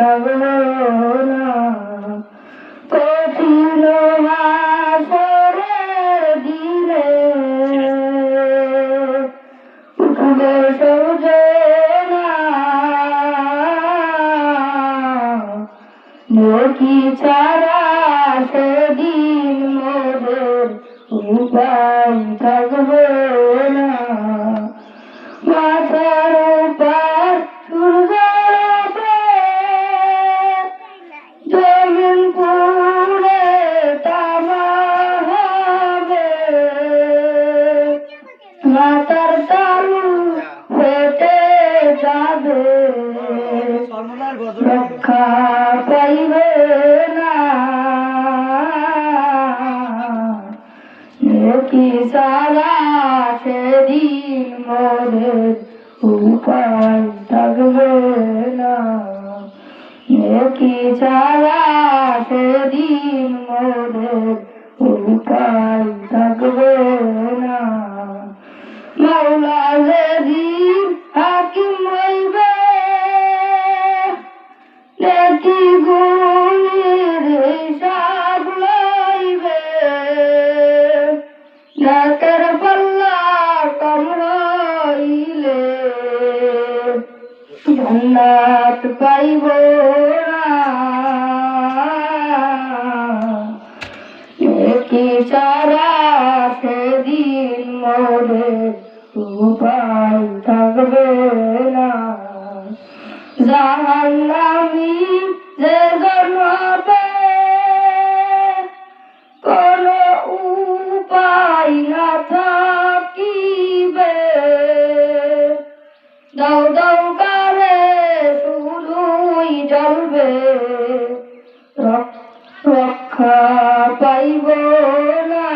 থাকবে না। কঠিন হাসরের দিনে উঠবে সূর্যে না, নেকি ছাড়া সেদিন মোদের উপায় থাকবে না। মাথার উপর সূর্য ওঠে, জমিন পুড়ে তামা হবে, মাথার তালু ফেটে যাবে, রক্ষা পাইবে না। নেকি ছাড়া সেদিন মোদের উপায় থাকবে না। নেকি ছাড়া সেদিন মোদের উপায় থাকবে না। মাওলা যেদিন হাকিম হইবে, নেকি গুণের হিসাব লইবে, নেকের পাল্লা কম হইলে জান্নাত পাইব না। নেকি ছাড়া সেদিন মোদের উপায় থাকবে না। জাহান্নামী যেজন হবে, কোনো উপায় না থাকিবে, দাও দাও করে শুধুই জ্বলবে, রক্ষা পাইব না।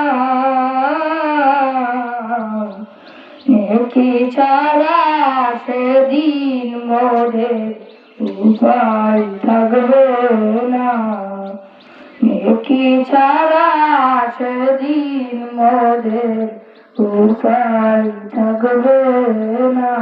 নেকি ছাড়া সেদিন মোদের উপায় থাকবে না। নেকি ছাড়া সেদিন মোদের উপায় থাকবে না।